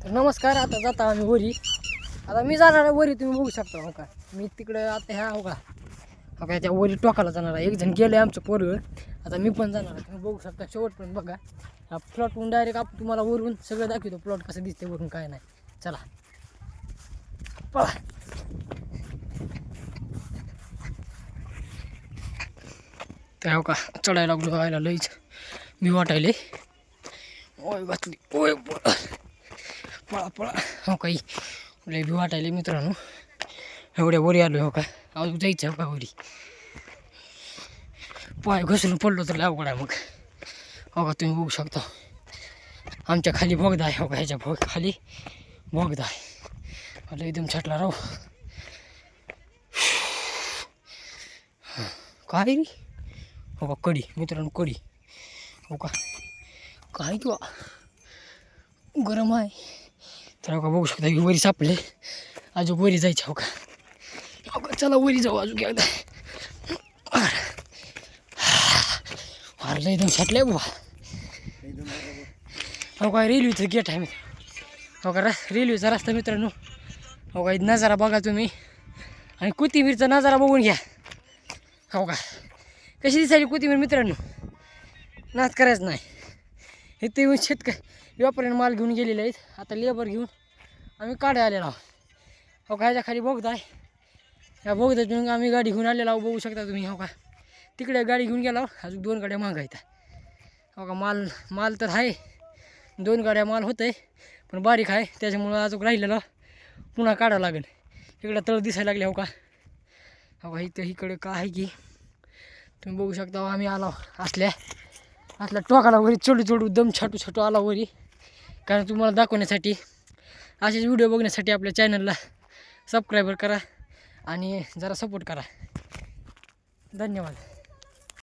तर नमस्कार. आता जाता आम्ही वरी. आता मी जाणार आहे वरी, तुम्ही बघू शकता. हो का मी तिकडे आता ह्या हो का त्या वरी टोकाला जाणार आहे. एक जण गेले आमचं पोरं, आता मी पण जाणार आहे. तुम्ही बघू शकता शेवटपर्यंत बघा. हा प्लॉटवरून डायरेक्ट आपण तुम्हाला वरून सगळं दाखवतो, प्लॉट कसं दिसते वरून काय नाही. चला पळा. त्या हो का चढायला लागलो, व्हायला लईच मी वाटायले. ओय घातली, ओय पळा पळा. हो काही लई भी वाटायले मित्रांनो. एवढ्या वरी आलो. हो का अजून जायचं हो का वरी. पाय घसरून पडलो तर लय अवघड आहे मग. हो का तुम्ही बघू शकता आमच्या खाली बोगदा आहे. हो का ह्याच्या खाली बोगदा आहे. मला एकदम छाटला राव. काय रे. हो का कडी मित्रांनो, कडी. हो का काय किंवा गरम आहे. तर हो का बघू शकता वरी सापले. अजून वरी जायचं. हो का हो का चला वरी जाऊ अजून एकदा. लय एकदम छाटले बाबा. हो का रेल्वेचं गेट आहे मित्र. हो का रेल्वेचा रस्ता मित्रांनो. हो का नजारा बघा तुम्ही, आणि कोथिंबीरचा नजारा बघून घ्या. हो का कशी दिसायली कोथिंबीर मित्रांनो, नाच करायचं नाही. इथे येऊन व्यापाऱ्याने माल घेऊन गेलेले आहेत. आता लेबर घेऊन आम्ही काढायला आलेलो आहोत. हो का ह्याच्या खाली बोगदा आहे. ह्या बोगद्यातून आम्ही गाडी घेऊन आलेलो आहोत, बघू शकता तुम्ही. हो का तिकडे गाडी घेऊन गेला, अजून 2 गाड्या मागायच्या. हो का माल तर आहे, 2 गाड्या माल होत आहे, पण बारीक आहे त्याच्यामुळं अजून राहिलेलं पुन्हा काढावं लागेल. इकडं तळ दिसायला लागले. हो का हो का इकडे काय आहे की तुम्ही बघू शकता. आम्ही आलो असल्या टोकाला वरी चढू दम छाटू आला वरी. कारण तुम्हाला दाखवण्यासाठी, असेच व्हिडिओ बघण्यासाठी आपल्या चॅनलला सबस्क्राईबर करा आणि जरा सपोर्ट करा. धन्यवाद.